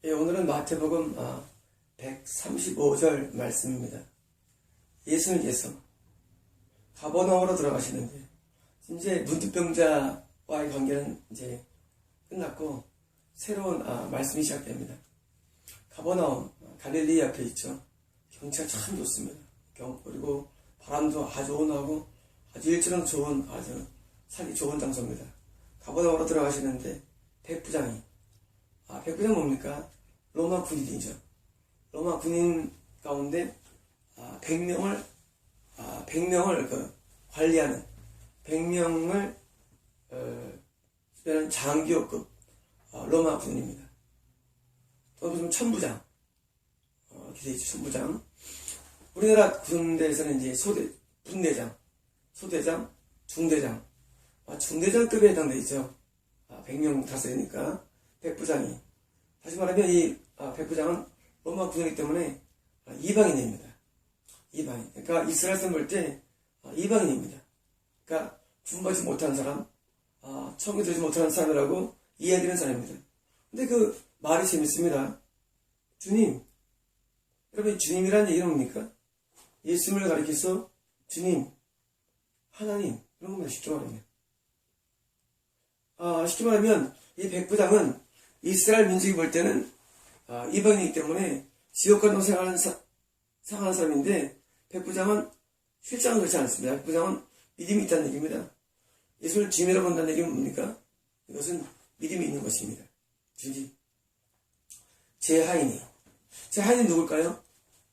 예, 오늘은 마태복음 135절 말씀입니다. 예수님께서 가버나움으로 들어가시는데 이제 문둥병자와의 관계는 이제 끝났고 새로운 말씀이 시작됩니다. 가버나움, 갈릴리 앞에 있죠. 경치가 참 좋습니다. 그리고 바람도 아주 온화하고 아주 일처럼 좋은, 아주 살기 좋은 장소입니다. 가버나움으로 들어가시는데 백부장이 백부장 뭡니까? 로마 군인이죠. 로마 군인 가운데 100명을 관리하는 100명을 장교급 로마 군인입니다. 또 무슨 천부장 기대있죠. 천부장. 우리나라 군대에서는 이제 소대장, 중대장, 중대장급에 해당되죠. 100명 다스리니까 백부장이. 다시 말하면 이 백부장은 로마 군이기 때문에 이방인입니다. 이방인. 그러니까 이스라엘 사람 볼 때 이방인입니다. 그러니까 구원받지 못한 사람, 천국 들지 못하는 사람이라고 이야기하는 사람입니다. 근데 그 말이 재밌습니다. 주님. 여러분, 주님이라는 얘기는 뭡니까? 예수님을 가리켜서 주님, 하나님, 이런 겁니다. 쉽게 말하면. 쉽게 말하면 이 백부장은 이스라엘 민족이 볼 때는 이방인이기 때문에 지옥과도 생활하는 사람인데, 백부장은 실상은 그렇지 않습니다. 백부장은 믿음이 있다는 얘기입니다. 예수를 주님이라고 본다는 얘기는 뭡니까? 이것은 믿음이 있는 것입니다. 주님. 제 하인이 누굴까요?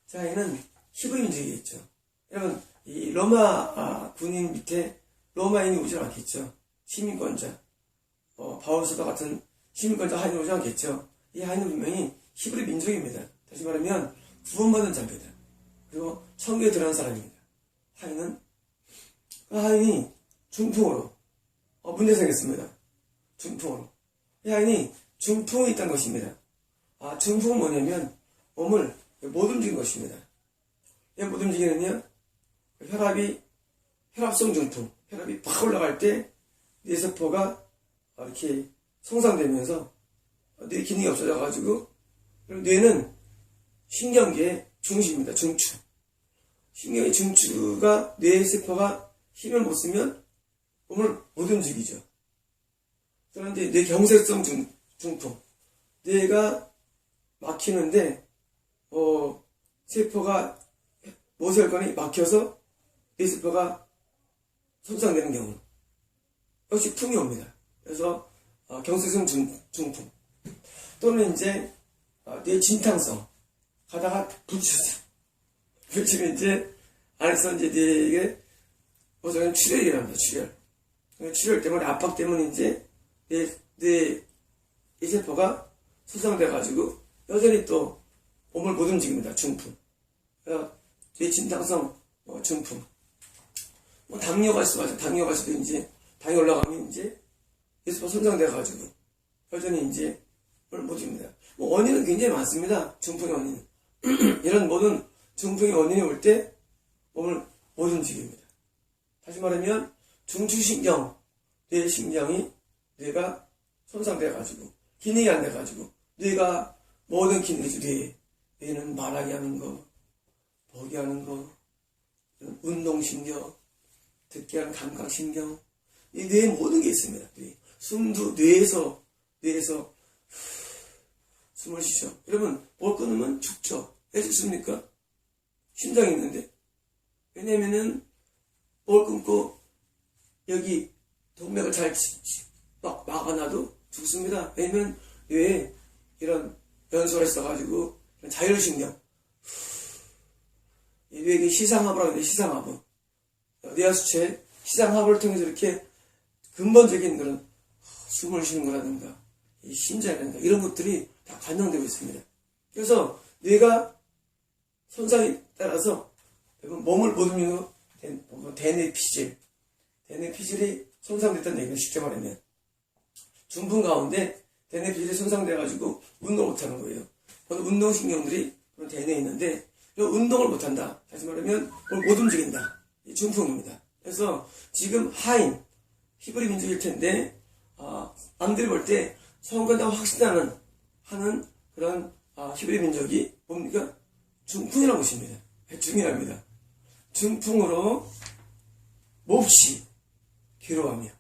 제 하인은 히브리 민족이겠죠. 여러분, 이 로마 군인 밑에 로마인이 오지 않겠죠. 시민권자, 바울서도 같은 시민권자 하인이 오지 않겠죠. 이 하인은 분명히 히브리 민족입니다. 다시 말하면 구원받은 자입니다. 그리고 천국에 들어간 사람입니다. 하인이 중풍으로 문제 생겼습니다. 중풍으로. 이 하인이 중풍이 있다는 것입니다. 중풍은 뭐냐면 몸을 못 움직이는 것입니다. 왜 못 움직이느냐? 혈압성 중풍. 혈압이 팍 올라갈 때 뇌세포가 이렇게 손상되면서 뇌 기능이 없어져가지고, 뇌는 신경계의 중추입니다. 중추. 신경의 중추가 뇌세포가 힘을 못 쓰면 몸을 못 움직이죠. 그런데 뇌경색성 중풍. 뇌가 막히는데 세포가 모세혈관이 막혀서 뇌세포가 손상되는 경우. 역시 풍이 옵니다. 그래서 경색성 중풍. 또는 이제 뇌 진탕성. 가다가 부딪혔어요. 부딪히면 이제 안에서 이제 뇌에 저는 출혈이랍니다. 출혈 때문에 압박 때문에 이제 뇌 세포가 손상돼가지고 여전히 또 몸을 못 움직입니다. 중풍. 뇌 진탕성 중풍. 당뇨가 있어가지고 당뇨가 있어도 이제 당이 올라가면 이제 뇌세포 손상돼가지고 여전히 이제 몸을 못 움직입니다. 원인은 굉장히 많습니다. 중풍의 원인. 이런 모든 중풍의 원인이 올 때 몸을 못 움직입니다. 다시 말하면 중추신경, 뇌가 손상돼가지고 기능이 안 돼가지고 뇌가 모든 기능이죠. 뇌는 말하게 하는 거, 보게 하는 거, 운동신경, 듣게 하는 감각신경, 이 뇌에 모든 게 있습니다. 숨도 뇌에서 숨을 쉬죠. 여러분, 뭘 끊으면 죽죠. 왜 죽습니까? 심장이 있는데. 왜냐면은 뭘 끊고 여기 동맥을 잘 막아놔도 죽습니다. 왜냐면 뇌에 이런 연소가 있어가지고 자율신경, 뇌에 시상하부라고 하는데 시상하부, 뇌하수체 시상하부를 통해서 이렇게 근본적인 그런 숨을 쉬는 거라든가 심장이라든가 이런 것들이 다 관통되고 있습니다. 그래서 뇌가 손상에 따라서 몸을 못 움직이는 대뇌피질이 손상됐다는 얘기를 쉽게 말하면 중풍 가운데 대뇌피질이 손상돼가지고 운동을 못하는 거예요. 운동신경들이 대뇌에 있는데 운동을 못한다. 다시 말하면 못 움직인다. 이 중풍입니다. 그래서 지금 히브리 민족일 텐데 남들이 볼 때 천국 간다고 확신하는 그런 히브리 민족이 뭡니까? 중풍이라고 보십니다. 중이랍니다. 중풍으로 몹시 괴로워하며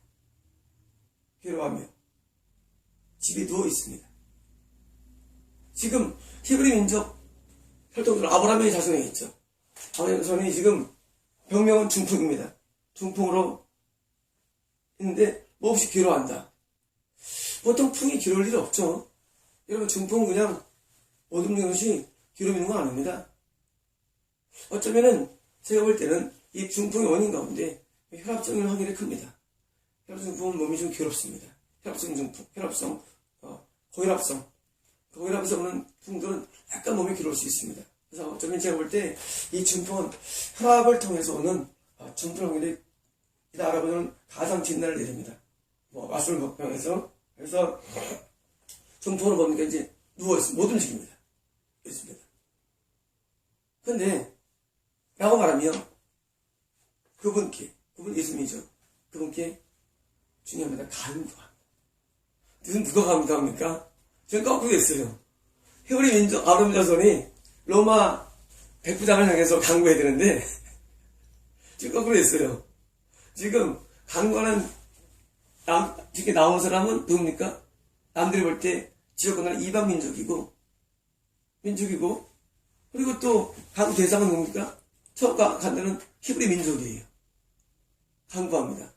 집에 누워 있습니다. 지금 히브리 민족 혈통들 아브라함의 자손이 있죠. 아브라함의 자손이 지금 병명은 중풍입니다. 중풍으로 있는데 몹시 괴로워한다. 보통 풍이 괴로울 일 없죠. 여러분, 중풍은 그냥 모든 것이 괴로움 있는 건 아닙니다. 어쩌면은 제가 볼 때는 이 중풍의 원인 가운데 혈압증일 확률이 큽니다. 혈압증 중풍은 몸이 좀 괴롭습니다. 혈압성 중풍, 고혈압성. 고혈압에서 오는 풍들은 약간 몸이 괴로울 수 있습니다. 그래서 어쩌면 제가 볼 때 이 중풍은 혈압을 통해서 오는 중풍 확률이 이다 알아보는 가상 진단을 내립니다. 맛술 병에서. 그래서 중풍으로 보니까 이제 누워있습니다. 못 움직입니다. 있습니다. 근데 라고 말하면 그분 예수님이죠. 그분께 중요합니다. 간구합니다. 누가 간구합니까? 지금 거꾸로 됐어요. 히브리 민족 아브라함 자손이 로마 백부장을 향해서 간구해야 되는데 지금 거꾸로 됐어요. 지금 간구하는 지금 나온 사람은 누굽니까? 남들이 볼 때 지역권은 이방 민족이고 그리고 또 간구 대상은 누굽니까? 처음 간다는 히브리 민족이에요. 간구합니다.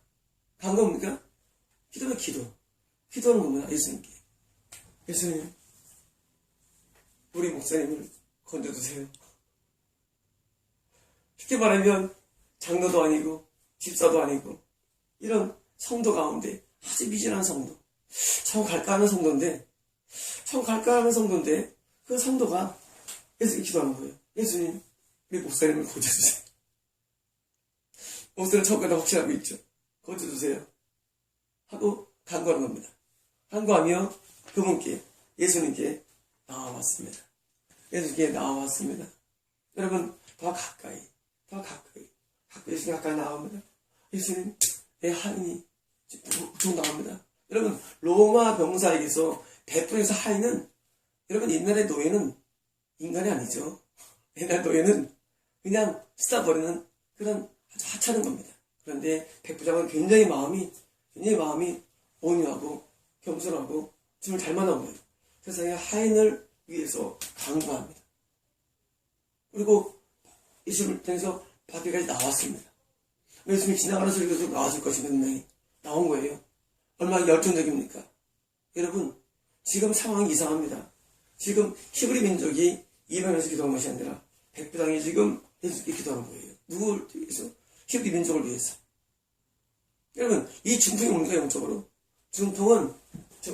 간구합니까? 기도는 기도하는 겁니다. 예수님께. 예수님, 우리 목사님을 건져주세요. 쉽게 말하면 장로도 아니고 집사도 아니고 이런 성도 가운데 아주 미진한 성도, 처음 갈까 하는 성도인데 그 성도가 예수님 기도하는 거예요. 예수님, 우리 목사님을 고쳐주세요. 목사님 처음 가다 혹시라고 있죠. 고쳐주세요. 하고 간구하는 겁니다. 간구하며 그분께 예수님께 나와왔습니다. 예수님께 나와왔습니다. 여러분 더 가까이 예수님 가까이 나옵니다. 예수님 내 하인이 쭉 나옵니다. 여러분 로마 병사에게서 베풀에서 하인은 여러분 옛날의 노예는 인간이 아니죠. 옛날 노예는 그냥 쓰다버리는 그런 아주 하찮은 겁니다. 그런데 백부장은 굉장히 마음이 온유하고 겸손하고 주를 잘 만난 거예요. 세상에 하인을 위해서 간구합니다. 그리고 예수님을 통해서 밖에까지 나왔습니다. 예수님이 지나가는 소리가 나와줄 것이 분명히 나온 거예요. 얼마나 열정적입니까? 여러분 지금 상황이 이상합니다. 지금 히브리 민족이 이방에서 기도한 것이 아니라 백부장이 지금 예수님께 기도하는 거예요. 누구를 위해서? 히브리 민족을 위해서. 여러분 이 중풍이 뭡니까? 영적으로 중풍은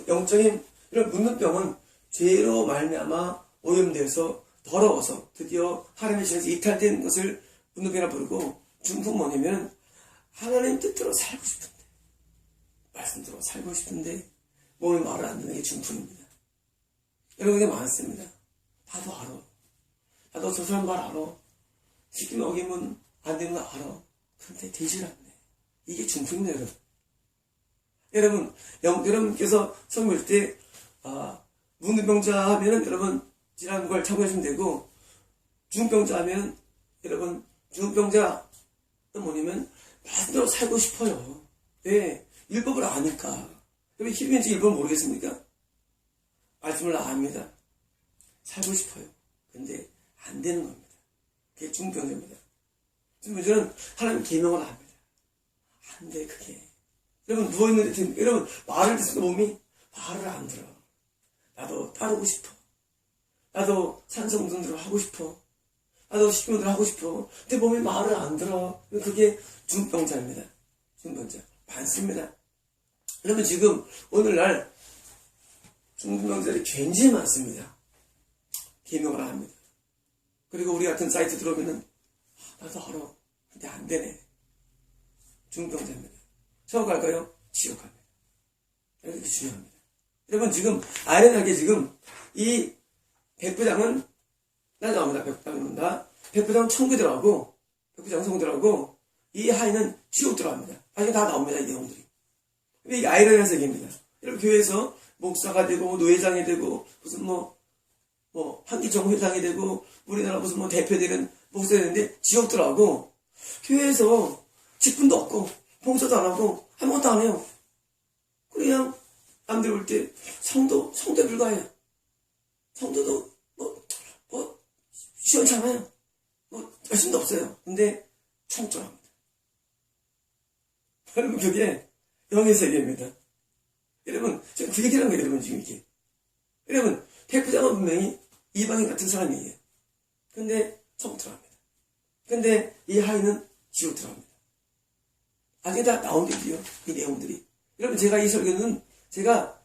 영적인 이런 묻는 병은 죄로 말미암아 오염되어서 더러워서 드디어 하나님의 신에서 이탈된 것을 묻는 병이라 부르고, 중풍 뭐냐면 하나님 뜻대로 살고 싶은데 말씀대로 살고 싶은데 몸이 말을 안 듣는 게 중풍입니다. 여러분 이게 많습니다. 나도 알아. 나도 저 사람 말 알아. 시키면 어기면 안 되는 거 알아. 근데 되질 않네. 이게 중풍입니다, 여러분. 여러분께서 성경 때 문둥병자 하면은 여러분 지난 걸 참고하시면 되고, 중풍병자 하면 여러분 중풍병자는 뭐냐면 말대로 살고 싶어요. 왜? 율법을 아니까. 여러분 히브리인지 율법을 모르겠습니까? 말씀을 압니다. 살고 싶어요. 근데 안 되는 겁니다. 그게 중풍병자입니다. 중풍병자는 하나님 계명을 압니다. 안 돼, 그게. 여러분 누워있는데 여러분 말을 듣는 몸이 말을 안 들어. 나도 따르고 싶어. 나도 산성동들을 하고 싶어. 나도 시키면들 하고 싶어. 근데 몸이 말을 안 들어. 그게 중풍병자입니다. 중풍병자 많습니다. 여러분 지금 오늘날 중풍병자들이 굉장히 많습니다. 계명을 합니다. 그리고 우리 같은 사이트 들어오면은 나도 알아. 근데 안 되네. 중풍병자입니다. 천국 갈까요? 지옥 갑니다. 이렇게 중요합니다. 여러분 지금 아련하게 지금 이 백부장은 나옵니다. 백부장은 천국에 들어가고, 백부장은 천국에 들어가고, 이 하인은 지옥 들어갑니다. 이게 다 나옵니다. 이 내용들이. 이게 아이러니한 세계입니다. 여러분 교회에서 목사가 되고 노회장이 되고 무슨 뭐 한기종 회장이 되고 우리나라 무슨 뭐 대표되는 목사가 되는데 지옥들하고 교회에서 직분도 없고 봉사도 안 하고 아무것도 안 해요. 그냥 남들 볼 때 성도에 불과해요. 성도도 뭐 시원찮아요. 뭐 열심도 없어요. 근데 청결합니다. 여러분 그게 영의 세계입니다. 여러분 지금 그 얘기라는 거예요. 여러분 지금 이게. 여러분 백부장은 분명히 이방인 같은 사람이에요. 근데 천국 들어갑니다. 근데 이 하인은 지옥 들어갑니다. 아직 다 나온 얘기요. 이 내용들이. 여러분 제가 이 설교는 제가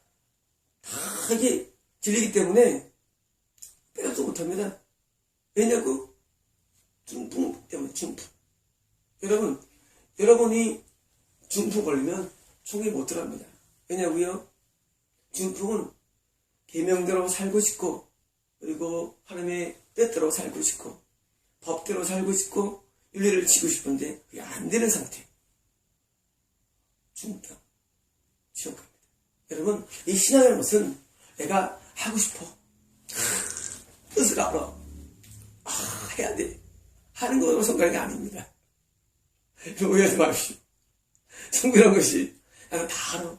다 이게 진리기 때문에 빼놓지 못합니다. 왜냐고? 중풍 때문에 중풍. 여러분이 중풍 걸리면 총에 못 들어갑니다. 왜냐고요? 중풍은 계명대로 살고 싶고 그리고 하나님의 뜻대로 살고 싶고 법대로 살고 싶고 윤리를 지키고 싶은데 그게 안 되는 상태. 중병. 지옥 갑니다. 여러분 이 신앙이라는 것은 내가 하고 싶어. 뜻을 알아. 해야 돼. 하는 것으로 성공하는 게 아닙니다. 오해하지 마십시오. 성공이라는 것이 나도 다 알아.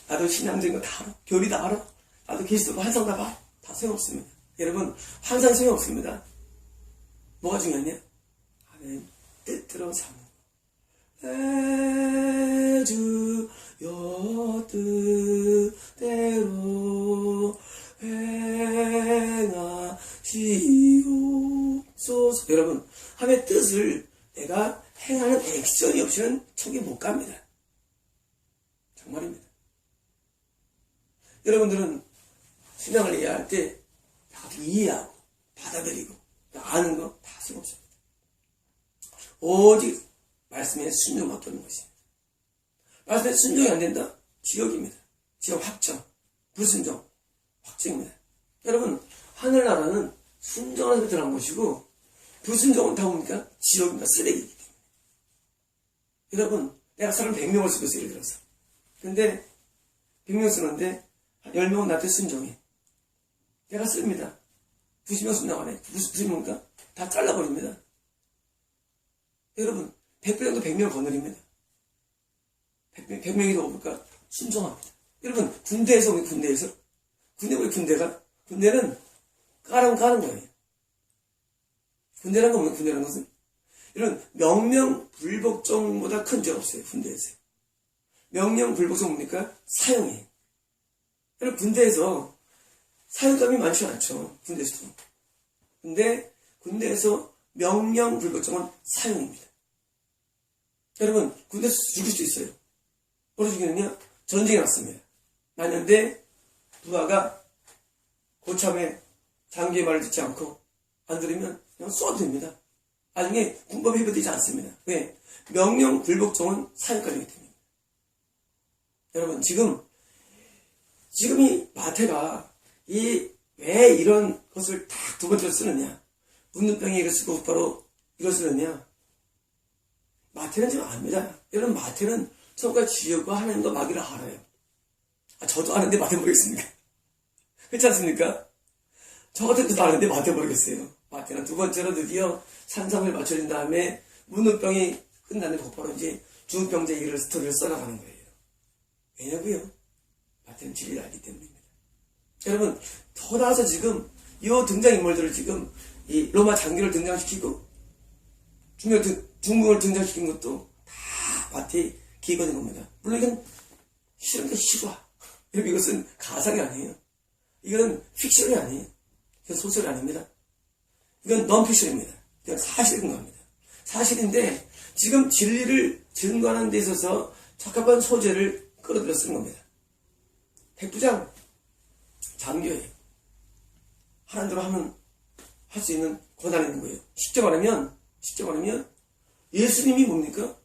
나도 신앙적인 거 다 알아. 교리 다 알아. 나도 그리스도 환상 다 봐. 다 소용없습니다. 여러분 환상 소용없습니다. 뭐가 중요하냐? 하나님 뜻대로 사는 거. 내 주여 뜻대로 행하시옵소서. 여러분 하나님의 뜻을 내가 행하는 액션이 없이는 천국에 못 갑니다. 정말입니다. 여러분들은 신앙을 이해할 때 이해하고 받아들이고 아는 거 다 소용없습니다. 오직 말씀에 순종밖에 없는 것입니다. 말씀에 순종이 안 된다? 지옥입니다. 지옥 확정. 불순종. 확정입니다. 여러분 하늘나라는 순종하는 것에 들어간 것이고 불순종은 다 뭡니까? 지옥입니다. 쓰레기이기 때문에. 여러분 내가 사람 100명을 쓰고 있어요. 예를 들어서. 근데 100명 쓰는데 한 10명은 나한테 순종해. 내가 씁니다. 90명 순종 안 해. 무슨 뭡니까? 다 잘라버립니다. 여러분 100명도 100명을 거느립니다. 100명이 더 뭡니까? 순종합니다. 여러분 군대에서 왜 군대에서? 군대는 까는 거예요. 군대라는 건 뭐예요? 군대라는 것은? 이런 명령불복종보다 큰 죄 없어요. 군대에서. 명령불복종 뭡니까? 사형이에요. 여러분 군대에서 사형감이 많지 않죠. 군대에서도. 근데 군대에서 명령불복종은 사형입니다. 여러분 군대에서 죽일 수 있어요. 어디서 죽이느냐? 전쟁이 났습니다. 났는데 부하가 고참에 장교의 말을 듣지 않고 안 들으면 그냥 쏘아도 됩니다. 나중에 군법이 해결되지 않습니다. 왜? 명령불복종은 사형감이기 때문입니다. 여러분 지금 이 마태가 왜 이런 것을 딱 두 번째로 쓰느냐? 묻는 병에 이걸 쓰고 바로 이걸 쓰느냐? 마태는 지금 압니다. 여러분 마태는 천국과 지옥과 하나님과 마귀를 알아요. 저도 아는데 마태 모르겠습니까? 그렇지 않습니까? 저 같은 것도 아는데 마태 모르겠어요. 마태는 두 번째로 드디어 산상을 맞춰진 다음에 묻는 병이 끝나는 곧바로 이제 중병자 얘기를 스토리를 써나가는 거예요. 왜냐고요? 마태는 진리를 알기 때문입니다. 여러분 더 나아서 지금 이 등장인물들을 지금 이 로마 장교를 등장시키고 중궁을 등장시킨 것도 다 마태의 기획된 겁니다. 물론 이건 실험의 실화. 여러분 이것은 가상이 아니에요. 이건 픽션이 아니에요. 이건 소설이 아닙니다. 이건 넌픽션입니다. 이건 사실에 근거합니다. 사실인데 지금 진리를 증거하는 데 있어서 적합한 소재를 끌어들여 쓰는 겁니다. 백부장 장교예요. 하나님대로 하면 할 수 있는 권한이 있는 거예요. 쉽게 말하면 예수님이 뭡니까?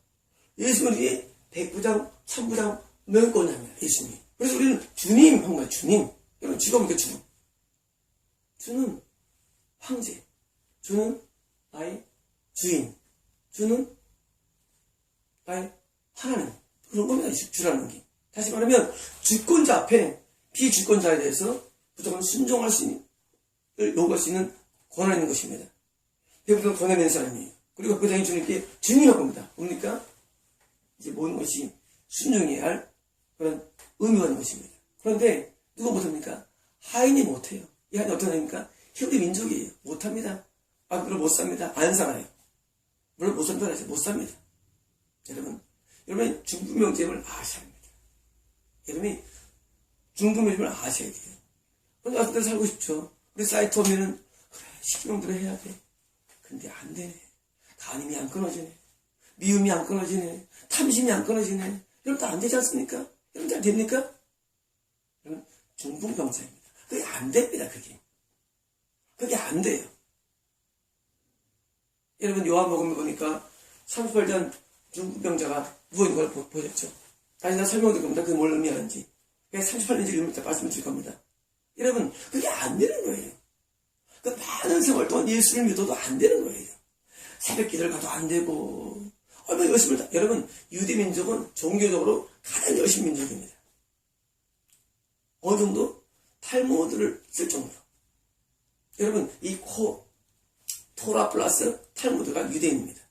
예수님이 백부장, 천부장, 명권자입니다. 예수님이. 그래서 우리는 주님 한 거예요. 주님. 여러분 직업이니까 주. 주는 황제. 주는 나의 주인. 주는 나의 하나님. 그런 겁니다. 주라는 게. 다시 말하면 주권자 앞에 비주권자에 대해서 무조건 순종할 수 있는 요구할 수 있는 권한이 있는 것입니다. 백부장은 권한이 있는 사람이에요. 그리고 백부장이 주님께 증인할 겁니다. 뭡니까? 이제 모든 것이 순종해야 할 그런 의미가 있는 것입니다. 그런데 누가 못합니까? 하인이 못해요. 이 하인이 어떤 하인입니까? 히브리 민족이에요. 못합니다. 그걸 못 삽니다. 안 살아요. 물론 못 산다고 하죠. 못 삽니다. 여러분 중부명제임을 아셔야 합니다. 여러분이 중부명제임을 아셔야 돼요. 혼자 같은 데로 살고 싶죠. 우리 사이트 오면은 그래 식기명대로 해야 돼. 근데 안 되네. 간임이 안 끊어지네. 미움이 안 끊어지네. 탐심이 안 끊어지네. 여러분 안 되지 않습니까? 여러분 잘 됩니까? 여러분 중풍병자입니다. 그게 안 됩니다. 그게 안 돼요. 여러분 요한복음에 보니까 30일 전 중풍병자가 누워있는 걸 보셨죠? 다시 나 설명드릴 겁니다. 그게 뭘 의미하는지. 38년째 의미를 말씀을 드릴 겁니다. 여러분 그게 안 되는 거예요. 그 많은 세월 동안 예수를 믿어도 안 되는 거예요. 새벽 기도를 가도 안 되고 얼마나 열심히 여러분 유대 민족은 종교적으로 가장 열심히 민족입니다. 어느 정도? 탈무드를 쓸 정도로. 여러분 이 토라 플러스 탈무드가 유대인입니다.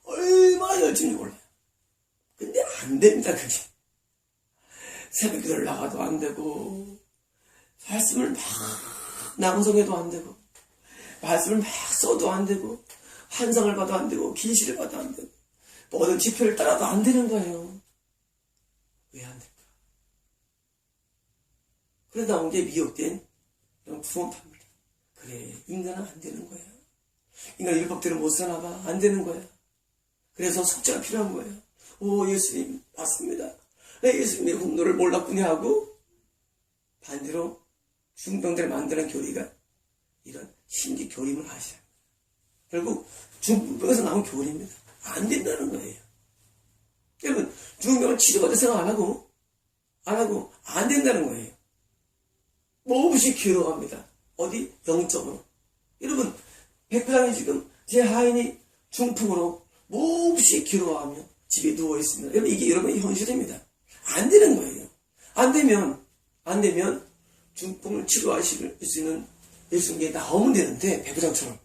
얼마나 열심히 몰라요. 근데 안 됩니다. 그게 새벽 기도를 나가도 안 되고 말씀을 막 낭송해도 안 되고 말씀을 막 써도 안 되고 환상을 봐도 안 되고 계시를 봐도 안 되고 모든 지표를 따라도 안 되는 거예요. 왜 안 될까? 그러다 나온 게 미혹된 구원파입니다. 그래 인간은 안 되는 거야. 인간 율법대로 못 사나 봐. 안 되는 거야. 그래서 속죄가 필요한 거예요. 오 예수님 맞습니다. 내 예수님의 분노를 몰랐군요 하고 반대로 중병들을 만드는 교리가 이런 신기 교림을 하셔야 합니다. 결국 중병에서 나온 교리입니다. 안 된다는 거예요. 여러분 중병을 치료받을 생각 안 하고 안 된다는 거예요. 몹시 괴로워합니다. 어디? 영적으로. 여러분 백부장이 지금 제 하인이 중풍으로 몹시 괴로워하며 집에 누워있습니다. 여러분 이게 여러분의 현실입니다. 안 되는 거예요. 안 되면 중풍을 치료하실 수 있는 예수님께 나오면 되는데 백부장처럼.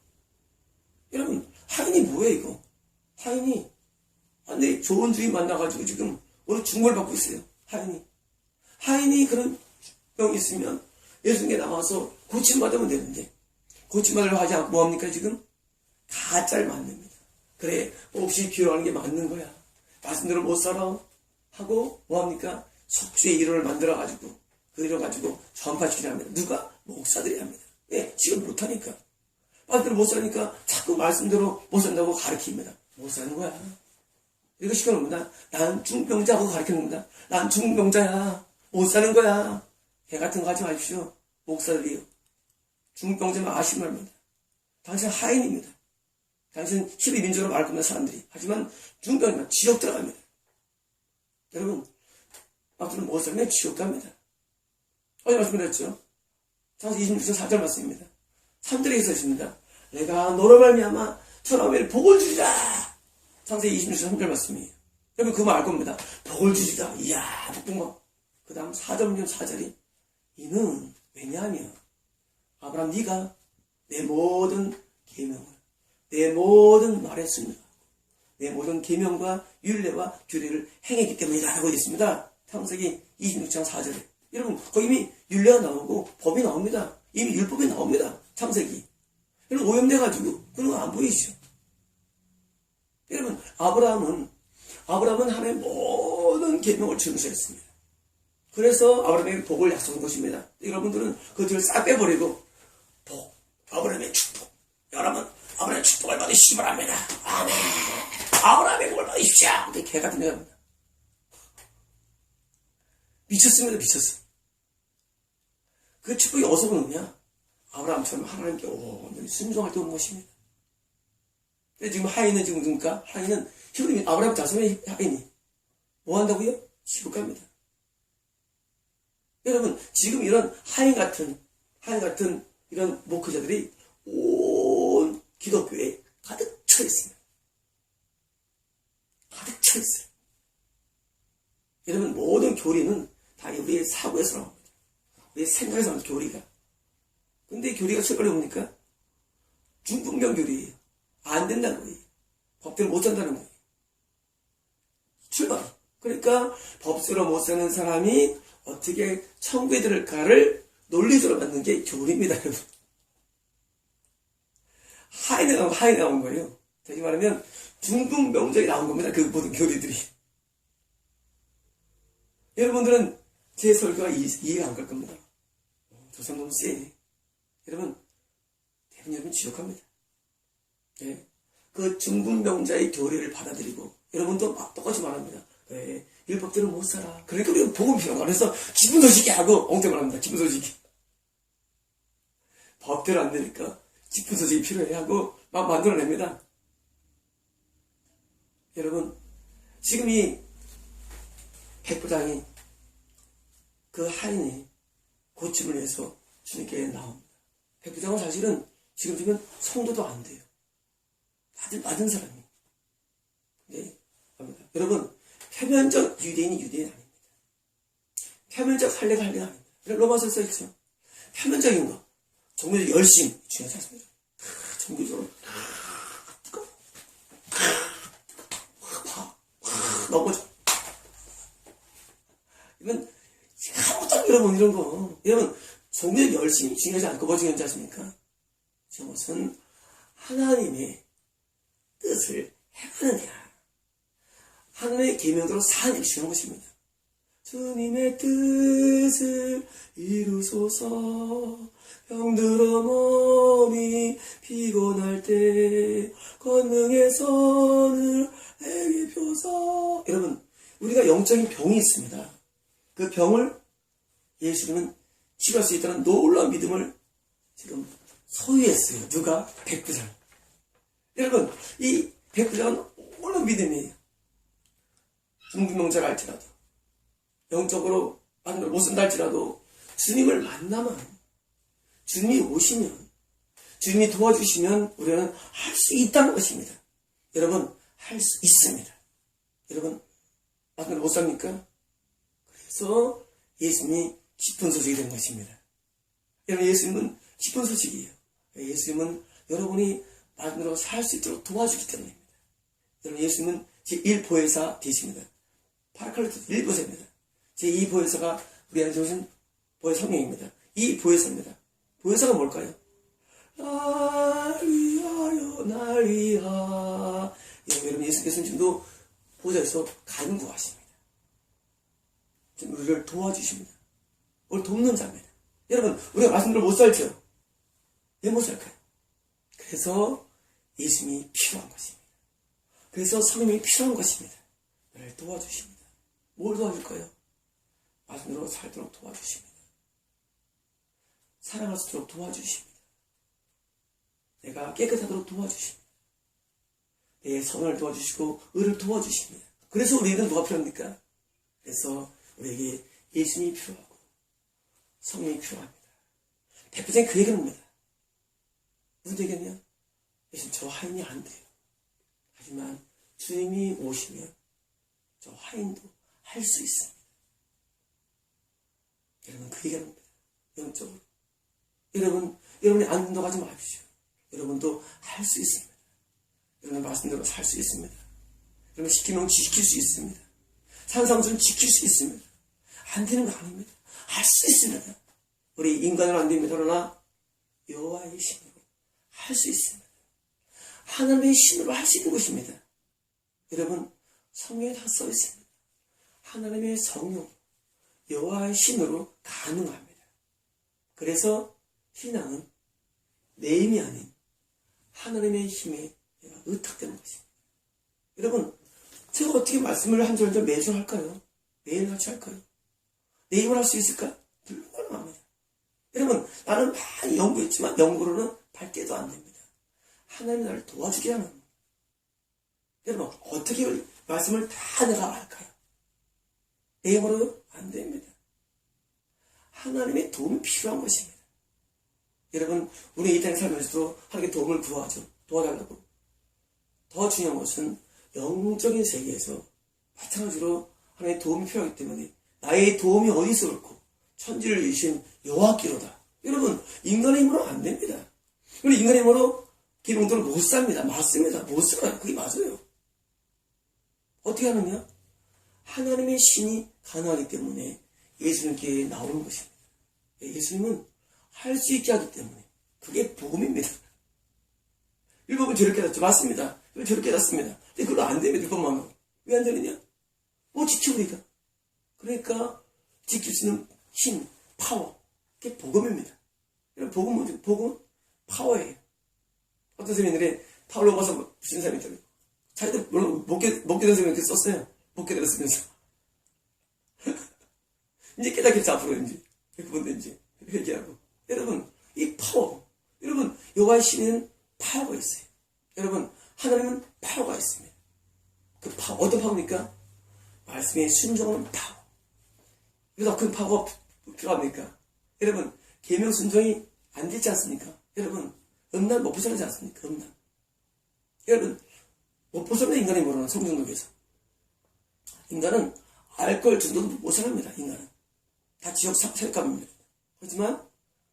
여러분 하인이 뭐예요 이거? 하인이 근데 좋은 주인 만나가지고 지금 오늘 중고를 받고 있어요. 하인이 그런 병이 있으면 예수님께 나와서 고침받으면 되는데 고침받으려고 하지 않고 뭐합니까 지금? 가짜를 만듭니다. 그래 혹시 기도하는 게 맞는 거야. 말씀대로 못 살아 하고 뭐합니까? 속주의 이론을 만들어가지고 그 이론 가지고 전파시키려 합니다. 누가? 목사들이 합니다. 왜? 지금 못하니까. 말씀대로 못 사니까 자꾸 말씀대로 못 산다고 가르칩니다. 못 사는 거야. 이거 시켜놓습니다. 난 중병자고 가르쳐놓습니다. 난 중병자야. 못 사는 거야. 개 같은 거 하지 마십시오. 목사들이요. 중병자만 아시면 합니다. 당신은 하인입니다. 당신은 히브리 민족으로 말할 겁니다. 사람들이. 하지만 중병이면 지옥 들어갑니다. 여러분 막들은 못 살면 지옥 갑니다. 어제 말씀드렸죠. 창세기 26장 4절 말씀입니다. 3절에 있었습니다. 내가 너로 말미암아 천하를 복을 주리라. 창세기 26장 3절 말씀이에요. 여러분 그 말 알 겁니다. 복을 주리라. 이야 복봉거. 그 다음 4절 4절이 이는 왜냐하면 아브라함 네가 내 모든 계명을 내 모든 말에 순종하고 내 모든 계명과 율례와 규례를 행했기 때문이다 라고 있습니다. 창세기 26장 4절에. 여러분 거기 이미 율례가 나오고 법이 나옵니다. 이미 율법이 나옵니다. 창세기. 여러분 오염돼가지고 그런 거 안 보이시죠? 여러분 아브라함은 하나님의 모든 계명을 준수했습니다. 그래서 아브라함에게 복을 약속한 것입니다. 여러분들은 그 뒤를 싹 빼버리고 복, 아브라함의 축복. 여러분 아브라함의 축복을 받으시기 바랍니다. 아멘. 아브라함의 복을 받으십시오. 근데 개 같은 데가 합니다. 미쳤습니다. 미쳤어. 그 축복이 어디서 오느냐? 아브라함처럼 하나님께 온전히 순종할 때 오는 것입니다. 근데 지금 하인은 지금 누굽니까? 하인은 히브리 아브라함 자손의 하인이 뭐 한다고요? 지옥 갑니다. 여러분 지금 이런 하인 같은 이런 목회자들이 온 기독교에 가득 차 있습니다. 가득 차 있어요. 여러분 모든 교리는 다 우리의 사고에서 나옵니다. 우리의 생각에서 나오는 교리가. 근데 교리가 출발해 뭡니까? 중풍병 교리예요. 안 된다는 거예요. 법대로 못 산다는 거예요. 출발. 그러니까 법대로 못 사는 사람이 어떻게 천국에 들을까를 논리적으로 만든 게 교리입니다, 여러분. 하이 나온 거예요. 다시 말하면 중풍병적이 나온 겁니다. 그 모든 교리들이. 여러분들은 제 설교가 이해가 안 갈 겁니다. 저 사람 너무 세. 여러분, 대부분 여러분 지옥합니다. 예. 그 중풍병자의 교리를 받아들이고 여러분도 막 똑같이 말합니다. 예. 율법대로 못 살아. 그러니까 우리가 복음 필요한 거. 그래서 기쁜 소식이 하고 엉뚱 말합니다. 기쁜 소식이. 법대로 안 되니까 기쁜 소식이 필요해 하고 막 만들어냅니다. 여러분, 지금 이 백부장이 그 하인이 고침을 해서 주님께 나옵니다. 백부장은 사실은 지금 보면 성도도 안 돼요. 맞은 사람이. 네, 합니다. 여러분, 표면적 유대인이 유대인 아닙니다. 표면적 할례가 할례가 아닙니다. 로마서에 써있죠. 표면적인 거, 종교적 열심 중요하지 않습니다. 종교적으로 넘어져. 이건 아무것도 안 여러분 이런 거. 여러분 종교적 열심이 중요하지 않고 뭐 중요한지 아십니까? 저것은 하나님의 뜻을 행하느냐, 하나님의 계명대로 사는 게 중요한 것입니다. 주님의 뜻을 이루소서. 병들어 몸이 피곤할 때 권능의 손을 내게 펴서. 여러분, 우리가 영적인 병이 있습니다. 그 병을 예수님은 치료할 수 있다는 놀라운 믿음을 지금 소유했어요. 누가? 백부장. 여러분, 이 백부장은 놀라운 믿음이에요. 중풍병자라 할지라도, 영적으로 만날 못 쓴다 할지라도 주님을 만나면, 주님이 오시면, 주님이 도와주시면 우리는 할 수 있다는 것입니다. 여러분, 할 수 있습니다. 여러분, 만날 못 삽니까? 그래서 예수님이 기쁜 소식이 된 것입니다. 여러분, 예수님은 기쁜 소식이에요. 예수님은 여러분이 만나러 살 수 있도록 도와주기 때문입니다. 여러분, 예수님은 제1보혜사 되십니다. 파라클레토스 1보혜사입니다. 제2보혜사가 우리한테 오신 보혜사 성령입니다. 이 보혜사입니다. 보혜사가 뭘까요? 날 위하여, 날 위하. 여러분, 예수께서는 지금도 보좌에서 간구하십니다. 지금 우리를 도와주십니다. 우리를 돕는 자입니다. 여러분, 우리가 말씀대로 못 살죠? 왜 못 살까요? 그래서 예수님이 필요한 것입니다. 그래서 성령이 필요한 것입니다. 우리를 도와주십니다. 뭘 도와줄까요? 말씀대로 살도록 도와주십니다. 사랑할 수 있도록 도와주십니다. 내가 깨끗하도록 도와주십니다. 내 선을 도와주시고 의를 도와주십니다. 그래서 우리는 뭐가 필요합니까? 그래서 우리에게 예수님이 필요하고 성령이 필요합니다. 백부장이 그 얘기를 합니다. 무슨 얘기냐? 예수님, 저 하인이 안 돼요. 하지만 주님이 오시면 저 하인도 할 수 있습니다. 여러분, 그 얘기합니다. 영적으로. 여러분이 안 된다고 하지 마십시오. 여러분도 할 수 있습니다. 여러분 말씀대로 살 수 있습니다. 여러분 시키면 지킬 수 있습니다. 산상수는 지킬 수 있습니다. 안 되는 거 아닙니다. 할 수 있습니다. 우리 인간은 안 됩니다. 그러나 여호와의 신으로 할 수 있습니다. 하나님의 신으로 할 수 있는 것입니다. 여러분, 성경에 다 써 있습니다. 하나님의 성령, 여호와의 신으로 가능합니다. 그래서 신앙은 내 힘이 아닌 하나님의 힘에 의탁되는 것입니다. 여러분, 제가 어떻게 말씀을 한 절 매주 할까요? 매일같이 할까요? 내 힘을 할 수 있을까? 불가능합니다. 여러분, 나는 많이 연구했지만 연구로는 발대도 안 됩니다. 하나님이 나를 도와주게 하는 겁니다. 여러분, 어떻게 말씀을 다 내가 할까요? 내 힘으로요? 안 됩니다. 하나님의 도움이 필요한 것입니다. 여러분, 우리 이 땅에 살면서도 하나님께 도움을 구하죠. 도와달라고. 더 중요한 것은 영적인 세계에서 마찬가지로 하나님의 도움이 필요하기 때문에 나의 도움이 어디서 옳고 천지를 이신 여호와께로다. 여러분, 인간의 힘으로 안 됩니다. 그리고 인간의 힘으로 기능들을 못 삽니다. 맞습니다. 못 살아요. 그게 맞아요. 어떻게 하느냐? 하나님의 신이 가능하기 때문에 예수님께 나오는 것입니다. 예수님은 할 수 있게 하기 때문에 그게 복음입니다. 율법은 저렇게 닫죠. 맞습니다. 저렇게 닫습니다. 근데 그거 안 됩니다. 율법만. 왜 안 되느냐? 뭐 지켜 우리가. 그러니까 지킬 수 있는 힘, 파워. 그게 복음입니다. 복음은 뭐죠? 복음은 파워예요. 어떤 선생님들이 파울로 가서 부신 사람이 있더라고요. 자기들 물론 목회된 선생님이 이렇게 썼어요. 목회 들었으면서. 이제 깨닫겠죠. 앞으로 이제. 그분들 이제 회개하고. 여러분, 이 파워. 여러분, 여호와의 신에는 파워가 있어요. 여러분, 하나님은 파워가 있습니다. 그 파워, 어떤 파워입니까? 말씀에 순종하는 파워. 그래서 큰 파워가 필요합니까? 여러분, 계명 순종이 안 되지 않습니까? 여러분, 음란 못 벗어나지 않습니까? 음란. 여러분, 못 벗어나 인간이 모르는 성중독에서. 인간은 알코올 중독도 못 벗어납니다. 인간은. 다 지옥 살감입니다. 하지만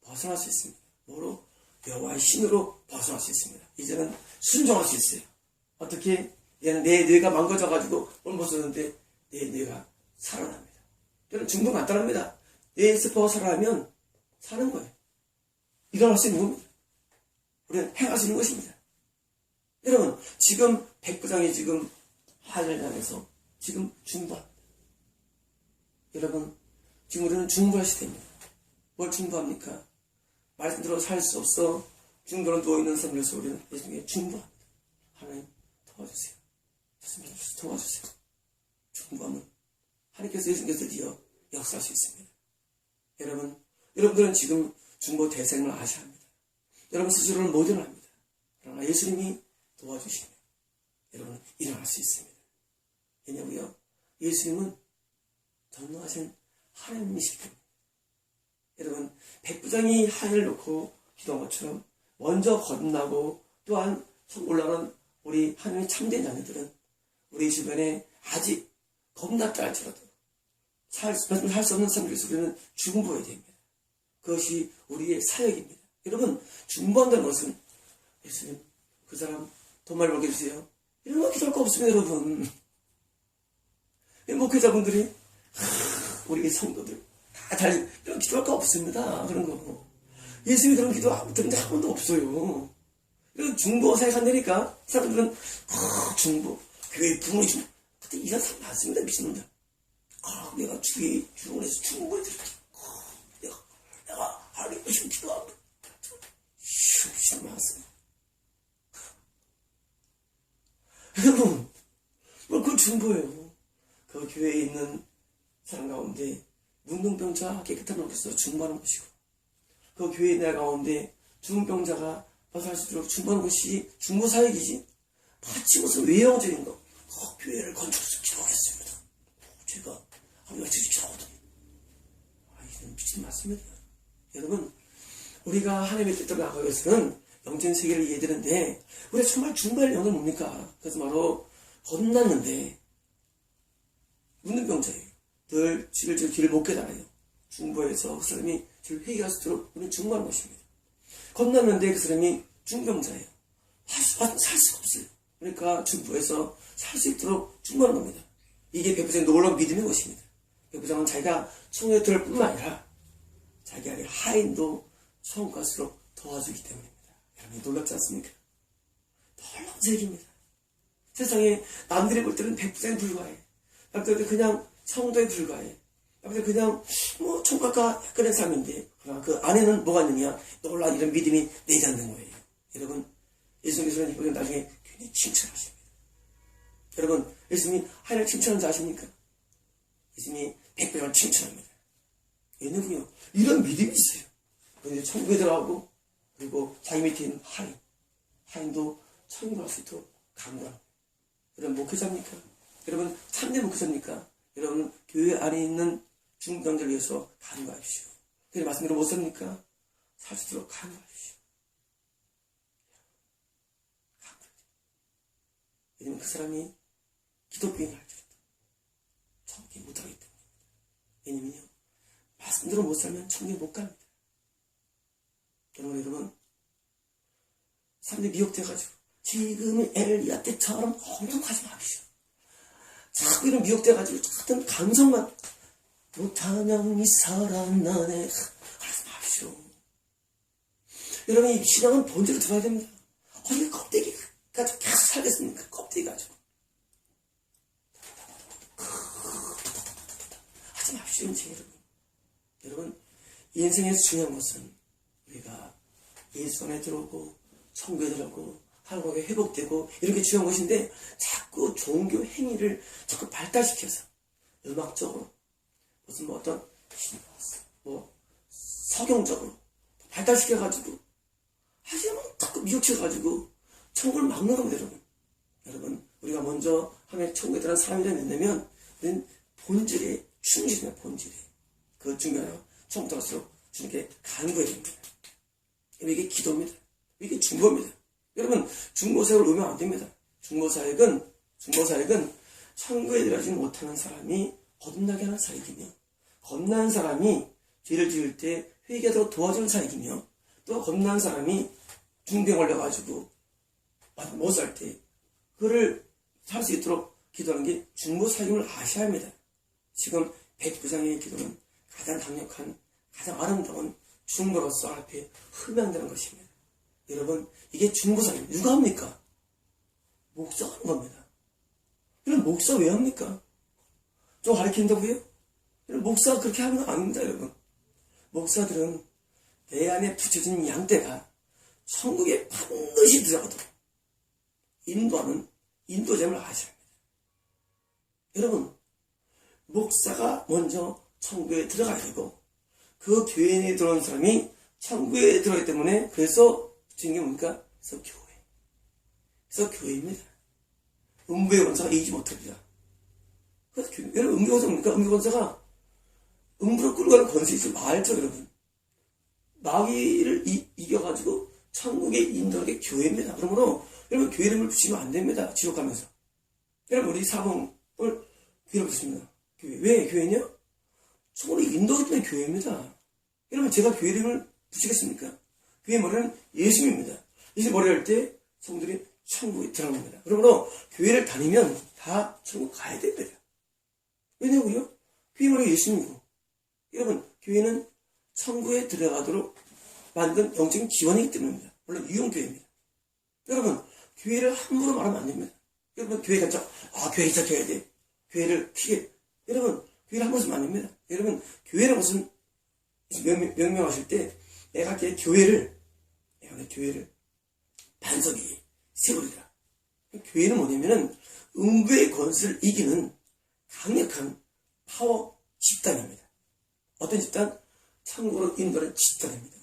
벗어날 수 있습니다. 뭐로? 여호와의 신으로 벗어날 수 있습니다. 이제는 순종할 수 있어요. 어떻게? 얘는 내 뇌가 망가져가지고 못 벗었는데 내 뇌가 살아납니다. 여러분 중독 간단합니다. 뇌 세포가 살아나면 사는 거예요. 일어날 수 있는 겁니다. 우리는 행할 수 있는 것입니다. 여러분 지금 백부장이 지금 하늘을 향해서 지금 중보합니다. 여러분 지금 우리는 중보할 시대입니다. 뭘 중보합니까? 말씀대로 살 수 없어 중도로 누워있는 사람들에서 우리는 예수님께 중보합니다. 하나님 도와주세요. 예수님 도와주세요. 중보하면 하나님께서 예수님께서 드디어 역사할 수 있습니다. 여러분들은 지금 중보 대상을 아셔야 합니다. 여러분 스스로는 못 일어납니다. 그러나 예수님이 도와주시면 여러분은 일어날 수 있습니다. 왜냐고요? 예수님은 전능하신 하나님이시기 때문에. 여러분 백부장이 하늘을 놓고 기도한 것처럼 먼저 거듭나고 또한 올라가는 우리 하나님의 참된 자녀들은 우리 주변에 아직 겁났다 할지라도 살 수 없는 사람들에서 우리는 중보해야 됩니다. 그것이 우리의 사역입니다. 여러분 중보한다는 것은 예수님 그 사람 돈 많이 벌게 해주세요. 이런 거 기도할 거 없습니다. 여러분 목회자분들이 우리 성도들 다 잘 이런 기도할 거 없습니다. 그런 거 예수님이 그런 기도 들은 적 한 번도 없어요. 이런 중보 사역한다니까 사람들은 중보 교회 부모님 중보 그때 이런 사람 많습니다. 미친놈들. 내가 주원에서 중보해 드릴게. 내가 하나님 오시면 기도하고 미친 많았어요. 여러분 그 중보예요. 그 교회에 있는 사람 가운데 문둥병자 깨끗한 옷에서 중보하는 것이고 그 교회 내 가운데 죽은 병자가 벗어날 수 있도록 중보하는 것이 중보 사역이지 마치 무슨 외형적인 거 교회를 건축해서 기도하겠습니다. 제가 하루에 기도하거든요. 이건 미친 맞습니다. 여러분 우리가 하나님의 뜻대로 나가기 위해서는 영적인 세계를 이해해야 되는데 우리가 정말 중보할 영은 뭡니까? 그래서 바로 겁났는데 문둥병자예요. 늘 길을 못 깨달아요. 중보해서 그 사람이 길 회개할 수 있도록 우리는 중보하는 것입니다. 겁났는데 그 사람이 중병자예요. 살 수가 없어요. 그러니까 중보해서 살 수 있도록 중보하는 겁니다. 이게 백부장의 놀라운 믿음의 것입니다. 백부장은 자기가 총에 들을 뿐만 아니라 자기 아들 하인도 성과수로 도와주기 때문입니다. 여러분 놀랍지 않습니까? 놀라운 세계입니다. 세상에 남들이 볼 때는 백부장에 불과해. 남들이 그냥 성도에 불과해. 그냥 총각과 그런 사람인데 그러나 그 안에는 뭐가 있느냐 놀라운 이런 믿음이 내지 않는 거예요. 여러분 예수님께서는 이번에 나중에 괜히 칭찬하십니다. 여러분 예수님이 하나님을 칭찬하는 줄 아십니까? 예수님이 백배를 칭찬합니다. 왜냐면요 이런 믿음이 있어요. 그런데 천국에 들어가고 그리고 자기 밑에 있는 하인도 천국을 할 수 있도록 강구합니다. 여러분 목회자입니까? 여러분 참된 목회자입니까? 여러분 교회 안에 있는 중병자를 위해서 간구하십시오. 그래서 말씀대로 못 삽니까? 살 수 있도록 간구하십시오. 왜냐면 그 사람이 기독교인을 할지라도 천국에 못 가기 때문입니다. 왜냐면요 말씀대로 못 살면 천국에 못 갑니다. 여러분, 사람들이 미혹돼가지고, 지금은 엘리야 때처럼 공격하지 마십시오. 자꾸 이런 미혹돼가지고, 같은 감성만, 못하면 이 사람 나네, 하지 마십시오. 여러분, 이 신앙은 본질을 들어야 됩니다. 어디 껍데기 가지고 계속 살겠습니까? 껍데기 가지고. 하지 마십시오, 인생 여러분. 여러분, 인생에서 중요한 것은 우리가 예수 안에 들어오고, 천국에 들어오고, 하나님과 회복되고, 이런 게 중요한 것인데, 자꾸 종교 행위를 자꾸 발달시켜서, 음악적으로, 무슨 어떤, 석용적으로, 발달시켜가지고, 하지만 자꾸 미혹시켜가지고, 천국을 막는 겁니다, 여러분. 여러분, 우리가 먼저 하나님의 천국에 들어간 사람이라면 뭐냐면, 우리는 본질에 충실해요, 본질에. 그것 중요해요. 천국 들어갈수록 주님께 간구해야 됩니다. 이게 기도입니다. 이게 중보입니다. 여러분, 중보사역을 놓으면 안 됩니다. 중보사역은 천국에 들어가지 못하는 사람이 거듭나게 하는 사역이며, 겁난 사람이 죄를 지을 때 회개하도록 도와주는 사역이며, 또 겁난 사람이 중병 걸려가지고 못 살 때 그를 살 수 있도록 기도하는 게 중보사역임을 아셔야 합니다. 지금 백부장의 기도는 가장 강력한, 가장 아름다운 중보로서 앞에 흠양되는 것입니다. 여러분, 이게 중보사역 누가 합니까? 목사가 하는 겁니다. 여러분, 목사 왜 합니까? 좀 가르친다고요? 여러분, 목사가 그렇게 하는 거 아닙니다, 여러분. 목사들은 내 안에 붙여진 양떼가 천국에 반드시 들어가도록 인도하는 인도자임을 아셔야 합니다. 여러분, 목사가 먼저 천국에 들어가야 되고, 그 교회에 들어온 사람이 천국에 들어가기 때문에, 그래서 붙인 게 뭡니까? 그래서 교회. 그래서 교회입니다. 음부의 권사가 이기지 못합니다. 그래서 교회. 여러분, 음부의 권사가 뭡니까? 음부의 권사가 음부를 끌고 가는 권세이지 말죠, 여러분. 마귀를 이겨가지고 천국에 인도하는 게 교회입니다. 그러므로 여러분, 교회 이름을 붙이면 안 됩니다. 지옥하면서. 여러분, 우리 사범을 교회로 붙입니다. 교회. 왜 교회냐? 천국으로 인도하기 때문에 교회입니다. 여러분, 제가 교회 이름을 붙이겠습니까? 교회 머리는 예수님입니다. 예수 머리 할 때 성도들이 천국에 들어갑니다. 그러므로 교회를 다니면 다 천국 가야 됩니다. 왜냐고요? 교회 머리가 예수님이고. 여러분, 교회는 천국에 들어가도록 만든 영적인 기원이기 때문입니다. 물론 유용교회입니다. 여러분, 교회를 함부로 말하면 안 됩니다. 여러분, 교회 가서 교회 시작해야 돼. 교회를 크게. 여러분, 교회를 함부로 쓰면 안 됩니다. 여러분, 교회는 무슨 명명하실 때 내가 교회를 반석 위에 세우리라. 교회는 뭐냐면은 음부의 권세를 이기는 강력한 파워 집단입니다. 어떤 집단? 천국으로 인도하는 집단입니다.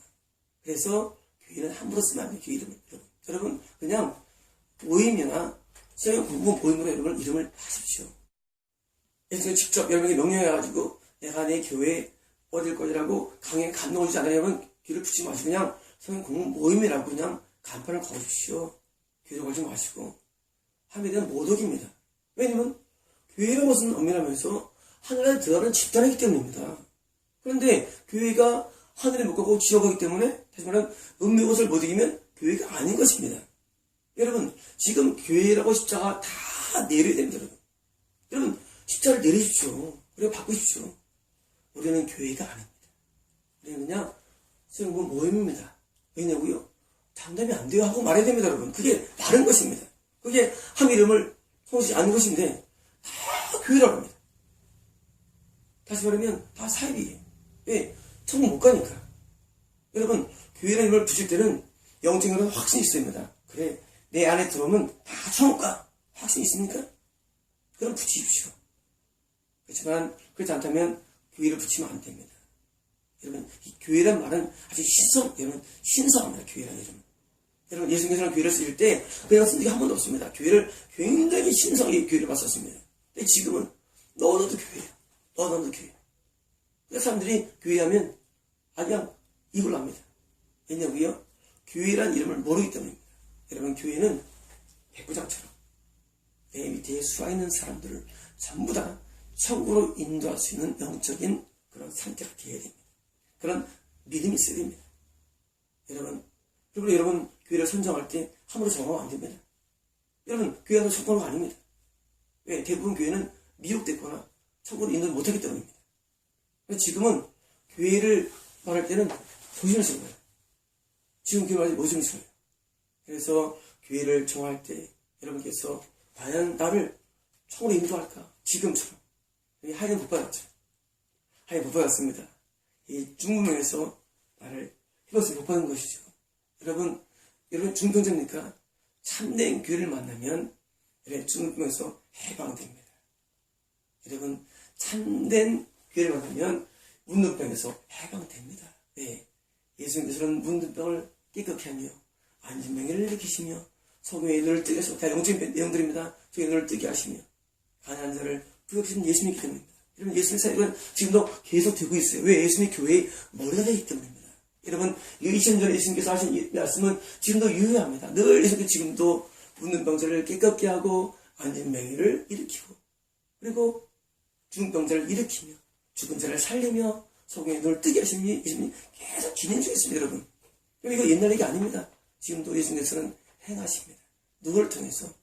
그래서 교회는 함부로 쓰면 안 돼요. 교회 이름을. 여러분, 그냥 모임이나 성경 공부 모임으로 여러분 이름을 하십시오. 예수님 직접 여러분에게 명령해가지고 내가 내 교회 어딜 거지라고 강에 감동을 주지 않아요. 여러분, 귀를 붙이지 마시고 그냥 성경 공부 모임이라고 그냥 간판을 거십시오. 교회 걸지 마시고. 하면 되는 모독입니다. 왜냐면 교회라는 것은 엄밀하면서 하늘에 들어가는 집단이기 때문입니다. 그런데 교회가 하늘에 못 가고 지옥이기 때문에 다시 말하면 음의 옷을 못 이기면 교회가 아닌 것입니다. 여러분, 지금 교회라고 십자가 다 내려야 됩니다. 여러분, 십자가를 내리십시오. 그리고 바꾸십시오. 우리는 교회가 아닙니다. 우리는 그냥 성경 모임입니다. 왜냐고요? 장담이 안 돼요 하고 말해야 됩니다, 여러분. 그게 바른 것입니다. 그게 한 이름을 통하지 않은 것인데 다 교회라고 합니다. 다시 말하면 다 사입이에요. 왜? 천국 못 가니까. 여러분, 교회라는 이름을 붙일 때는 영적으로 확신이 있어야 됩니다. 그래, 내 안에 들어오면 다 천국 가. 확신이 있습니까? 그럼 붙이십시오. 그렇지만 그렇지 않다면 교회를 붙이면 안 됩니다. 여러분, 이 교회란 말은 아주 신성합니다. 교회라는 이름은. 여러분, 예수님께서는 교회를 쓰실 때 그냥 쓴 적이 한 번도 없습니다. 교회를 굉장히 신성하게 교회를 봤었습니다. 근데 지금은 너도 교회야. 너도 교회. 그러니까 사람들이 교회하면 그냥 입을 납니다. 왜냐고요? 교회란 이름을 모르기 때문입니다. 여러분, 교회는 백부장처럼 내 밑에 수와 있는 사람들을 전부 다 천국으로 인도할 수 있는 영적인 그런 상태가 되어야 됩니다. 그런 믿음이 있어야 됩니다. 여러분, 그리고 여러분 교회를 선정할 때 함부로 정하면 안 됩니다. 여러분, 교회가 속하는 거 아닙니다. 왜? 대부분 교회는 미혹됐거나 천국으로 인도를 못하기 때문입니다. 지금은 교회를 말할 때는 조심하시는 거예요. 지금 교회 말할 때 조심하시는 거예요. 그래서 교회를 정할 때 여러분께서 과연 나를 천국으로 인도할까? 지금처럼. 하나님 못 받았죠. 하나님 못 받았습니다. 이 중분명에서 나를 해봤을 못 받은 것이죠. 여러분 중병자입니까? 참된 교회를 만나면 중분명에서 해방됩니다. 여러분 참된 교회를 만나면 문둥병에서 해방됩니다. 네. 예수님께서는 문둥병을 깨끗게 하며 안진병을 일으키시며 소경의 눈을 뜨게 하시고 다 영적인 내용들입니다. 소경의 눈을 뜨게 하시며 가난한 자를 부역시는 예수님이기 때문입니다. 여러분 예수님의 사역은 지금도 계속 되고 있어요. 왜? 예수님의 교회의 머리가 되기 때문입니다. 여러분 2000년 전에 예수님께서 하신 이 말씀은 지금도 유효합니다. 늘 예수님께서 지금도 문둥병자를 깨끗게 하고 안진병을 일으키고 그리고 죽은 병자를 일으키며 죽은 자를 살리며 소경의 눈을 뜨게 하시니 예수님이 계속 진행 중에 있습니다. 여러분 이거 옛날 얘기 아닙니다. 지금도 예수님께서는 행하십니다. 누구를 통해서?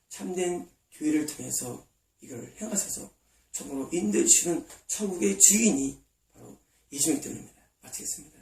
참된 교회를 통해서 이걸 행하셔서 천국으로 인도해 주시는 천국의 주인이 바로 예수님 때문입니다. 마치겠습니다.